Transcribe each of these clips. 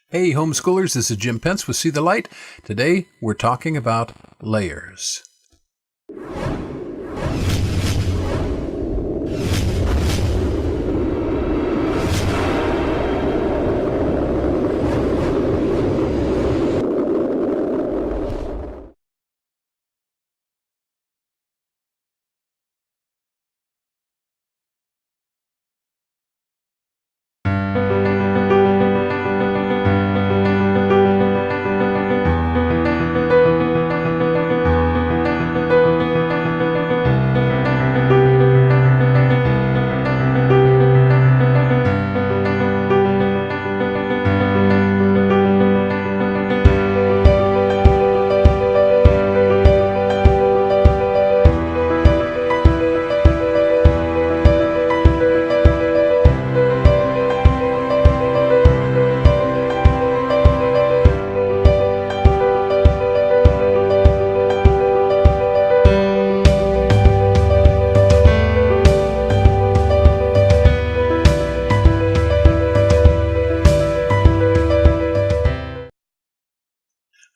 Hey, homeschoolers, this is Jim Pence with See the Light. Today, we're talking about layers.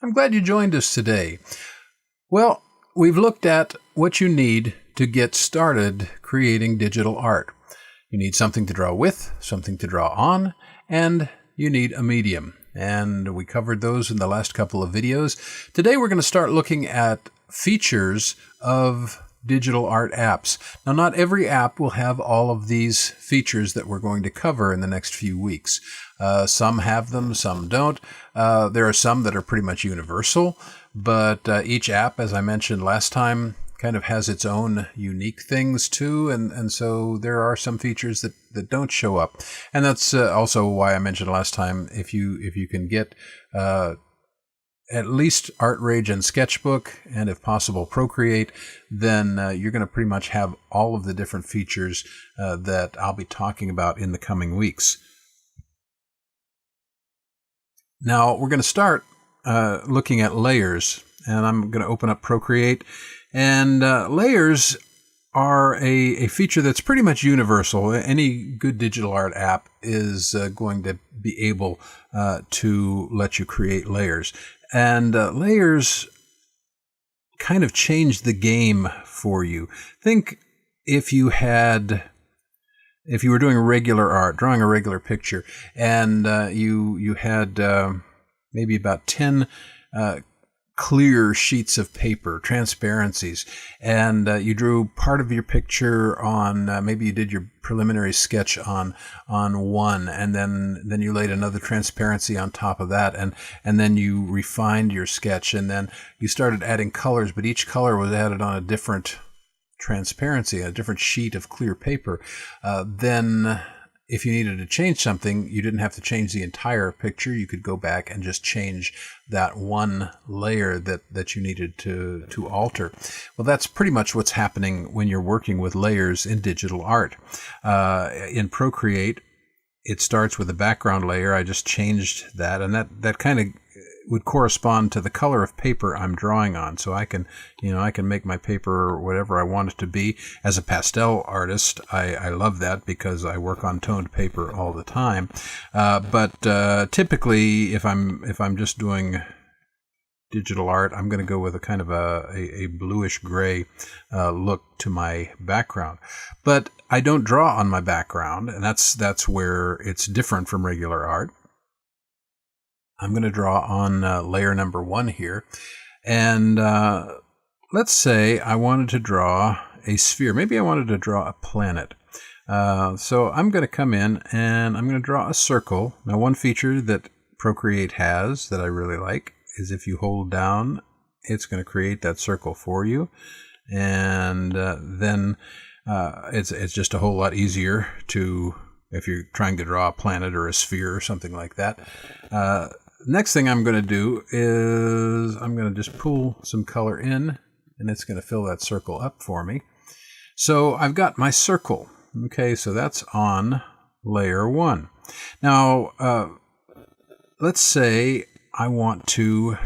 I'm glad you joined us today. Well, we've looked at what you need to get started creating digital art. You need something to draw with, something to draw on, and you need a medium. And we covered those in the last couple of videos. Today we're going to start looking at features of digital art apps. Now, not every app will have all of these features that we're going to cover in the next few weeks. Some have them, some don't. There are some that are pretty much universal, but each app, as I mentioned last time, kind of has its own unique things too, and so there are some features that don't show up. And that's also why I mentioned last time, if you can get at least ArtRage and Sketchbook, and if possible Procreate, then you're going to pretty much have all of the different features that I'll be talking about in the coming weeks. Now we're going to start looking at layers, and I'm going to open up Procreate. And layers are a feature that's pretty much universal. Any good digital art app is going to be able to let you create layers. And layers kind of change the game for you. Think if you were doing regular art, drawing a regular picture, and you had maybe about 10 clear sheets of paper, transparencies, and you drew part of your picture on, maybe you did your preliminary sketch on one, and then you laid another transparency on top of that, and then you refined your sketch, and then you started adding colors, but each color was added on a different transparency, a different sheet of clear paper. Then if you needed to change something, you didn't have to change the entire picture. You could go back and just change that one layer that you needed to alter. Well, that's pretty much what's happening when you're working with layers in digital art. In Procreate, it starts with a background layer. I just changed that, and that kind of would correspond to the color of paper I'm drawing on. So I can make my paper whatever I want it to be. As a pastel artist, I love that because I work on toned paper all the time. But typically, if I'm just doing digital art, I'm going to go with a kind of a bluish gray look to my background. But I don't draw on my background, and that's where it's different from regular art. I'm going to draw on layer number 1 here. And let's say I wanted to draw a sphere. Maybe I wanted to draw a planet. So I'm going to come in and I'm going to draw a circle. Now, one feature that Procreate has that I really like is if you hold down, it's going to create that circle for you. And then it's just a whole lot easier to, if you're trying to draw a planet or a sphere or something like that. Next thing I'm going to do is I'm going to just pull some color in, and it's going to fill that circle up for me. So I've got my circle. Okay, so that's on layer 1. Now, let's say I want to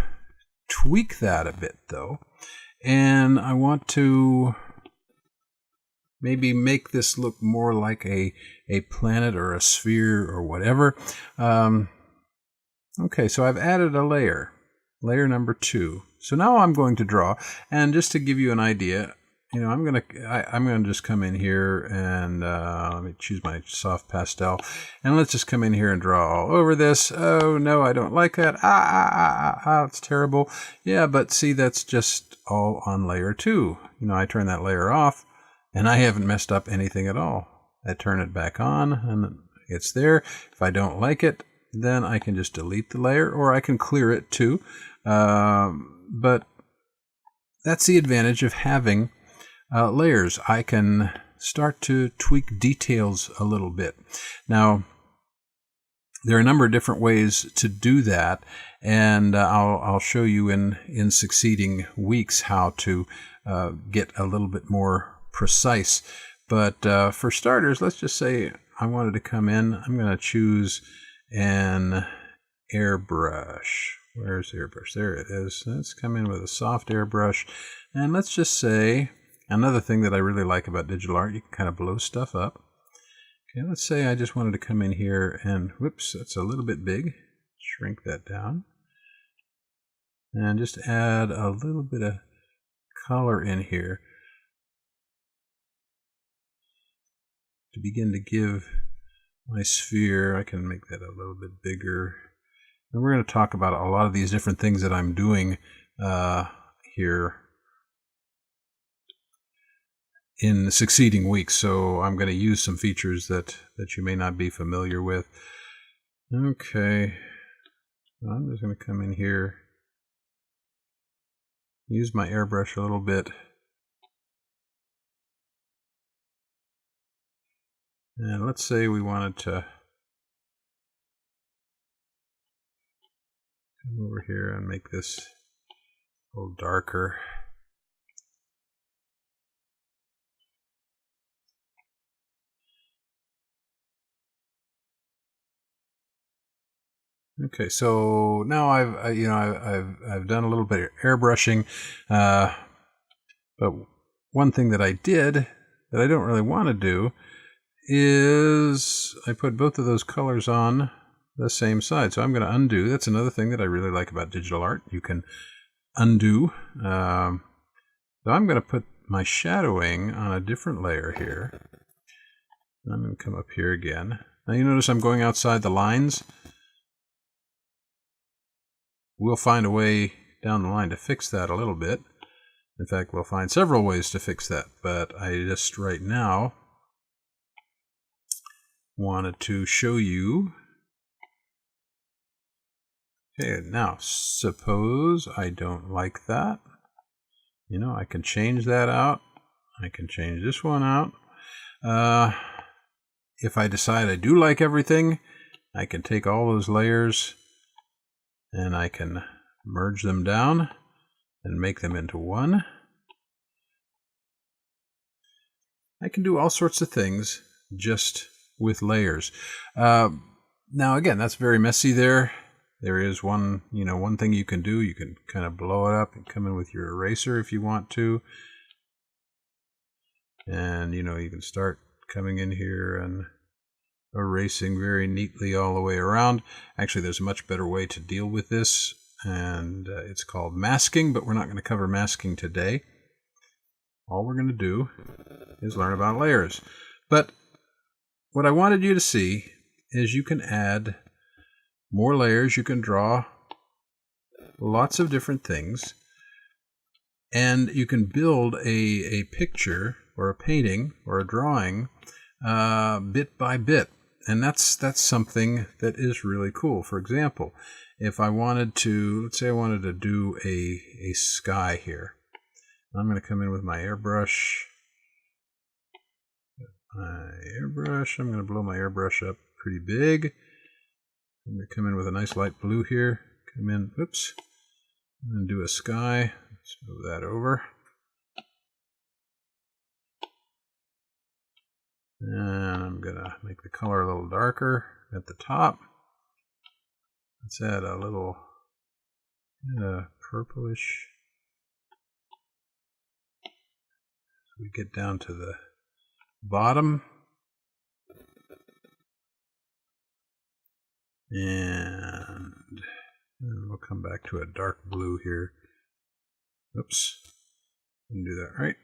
tweak that a bit, though, and I want to maybe make this look more like a planet or a sphere or whatever. Okay, so I've added a layer number 2. So now I'm going to draw, and just to give you an idea, I'm gonna just come in here and let me choose my soft pastel, and let's just come in here and draw all over this. Oh no, I don't like that. It's terrible. Yeah, but see, that's just all on layer 2. I turn that layer off, and I haven't messed up anything at all. I turn it back on, and it's there. If I don't like it, then I can just delete the layer, or I can clear it too. But that's the advantage of having layers. I can start to tweak details a little bit. Now, there are a number of different ways to do that, and I'll show you in succeeding weeks how to get a little bit more precise. But for starters, let's just say I wanted to come in. I'm going to choose an airbrush. Where's the airbrush? There it is. Let's come in with a soft airbrush. And let's just say, another thing that I really like about digital art, you can kind of blow stuff up. Okay, let's say I just wanted to come in here and, whoops, that's a little bit big. Shrink that down. And just add a little bit of color in here to begin to give my sphere. I can make that a little bit bigger. And we're going to talk about a lot of these different things that I'm doing here in the succeeding weeks. So I'm going to use some features that you may not be familiar with. Okay, I'm just going to come in here, use my airbrush a little bit, and let's say we wanted to come over here and make this a little darker. Okay, so now I've done a little bit of airbrushing, but one thing that I did that I don't really want to do is I put both of those colors on the same side. So I'm going to undo. That's another thing that I really like about digital art. You can undo. So I'm going to put my shadowing on a different layer here. I'm going to come up here again. Now you notice I'm going outside the lines. We'll find a way down the line to fix that a little bit. In fact, we'll find several ways to fix that, but I just right now wanted to show you. Okay, now suppose I don't like that. I can change that out. I can change this one out. If I decide I do like everything, I can take all those layers and I can merge them down and make them into one. I can do all sorts of things just with layers. Now again, that's very messy there. There is one thing you can do. You can kind of blow it up and come in with your eraser if you want to. And you can start coming in here and erasing very neatly all the way around. Actually, there's a much better way to deal with this, and it's called masking, but we're not going to cover masking today. All we're going to do is learn about layers. But what I wanted you to see is you can add more layers. You can draw lots of different things, and you can build a picture or a painting or a drawing bit by bit. And that's something that is really cool. For example, if I wanted to, let's say I wanted to do a sky here. I'm going to come in with my airbrush. I'm going to blow my airbrush up pretty big. I'm going to come in with a nice light blue here. Come in, oops, and do a sky. Let's move that over. And I'm going to make the color a little darker at the top. Let's add a little purplish. So we get down to the bottom. And we'll come back to a dark blue here. Oops, didn't do that right.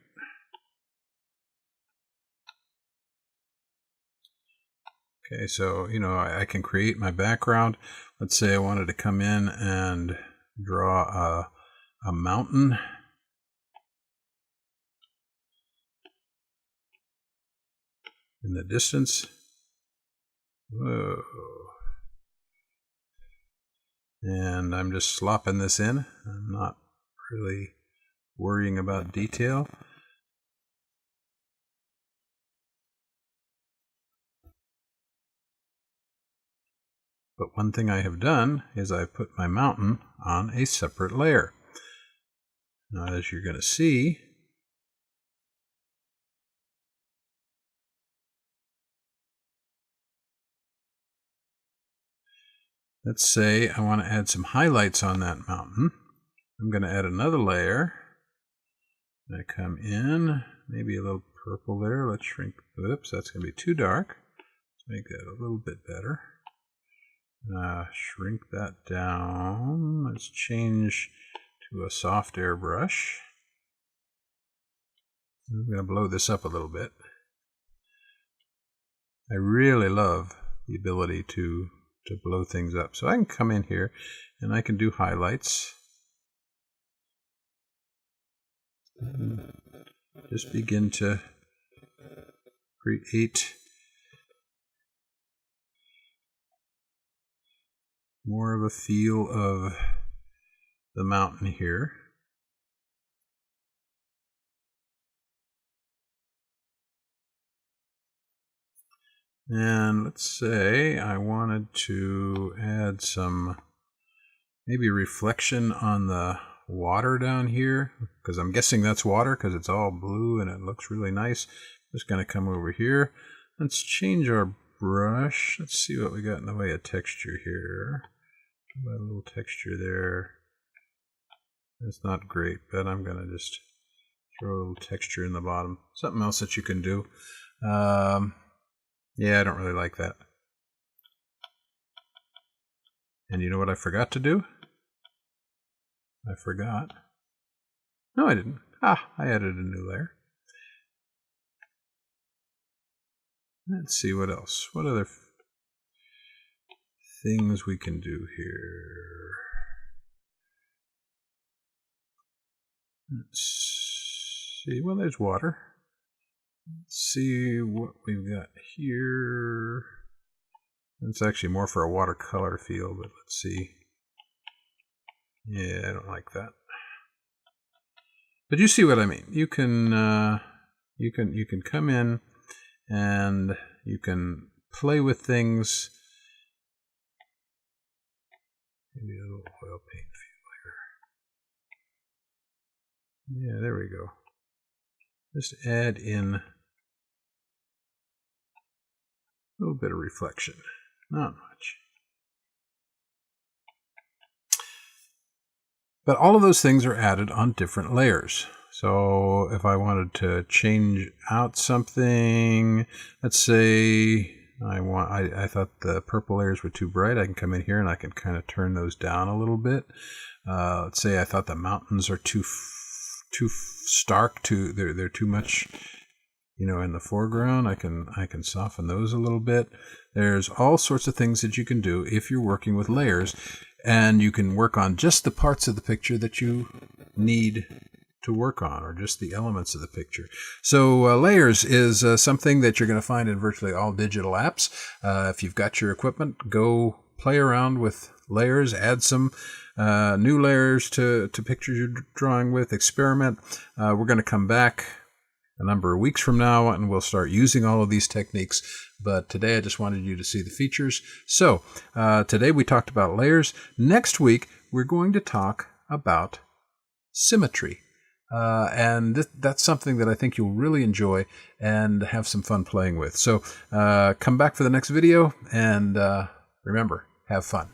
Okay, so, I can create my background. Let's say I wanted to come in and draw a mountain. In the distance. Whoa. And I'm just slopping this in. I'm not really worrying about detail. But one thing I have done is I've put my mountain on a separate layer. Now, as you're going to see, let's say I want to add some highlights on that mountain. I'm going to add another layer. I come in, maybe a little purple there. Let's shrink. Oops, that's going to be too dark. Let's make that a little bit better. Shrink that down. Let's change to a soft airbrush. I'm going to blow this up a little bit. I really love the ability to blow things up. So I can come in here and I can do highlights. Just begin to create more of a feel of the mountain here. And let's say I wanted to add some maybe reflection on the water down here, because I'm guessing that's water because it's all blue and it looks really nice. I'm just going to come over here. Let's change our brush. Let's see what we got in the way of texture here. A little texture there. It's not great, but I'm going to just throw a little texture in the bottom. Something else that you can do. Yeah, I don't really like that. And you know what I forgot to do? I forgot. No, I didn't. I added a new layer. Let's see what else. What other things we can do here? Let's see. Well, there's water. Let's see what we've got here. It's actually more for a watercolor feel, but let's see. Yeah, I don't like that. But you see what I mean. You can come in and you can play with things. Maybe a little oil paint feel here. Yeah, there we go. Just add in a little bit of reflection. Not much. But all of those things are added on different layers. So if I wanted to change out something, let's say I thought the purple layers were too bright, I can come in here and I can kind of turn those down a little bit. Let's say I thought the mountains are too stark, they're too much, in the foreground. I can soften those a little bit. There's all sorts of things that you can do if you're working with layers, and you can work on just the parts of the picture that you need to work on, or just the elements of the picture. So layers is something that you're going to find in virtually all digital apps. If you've got your equipment, go play around with layers, add some new layers to pictures you're drawing with, experiment. We're going to come back a number of weeks from now and we'll start using all of these techniques. But today I just wanted you to see the features. So today we talked about layers. Next week we're going to talk about symmetry. And that's something that I think you'll really enjoy and have some fun playing with. So come back for the next video, and remember, have fun.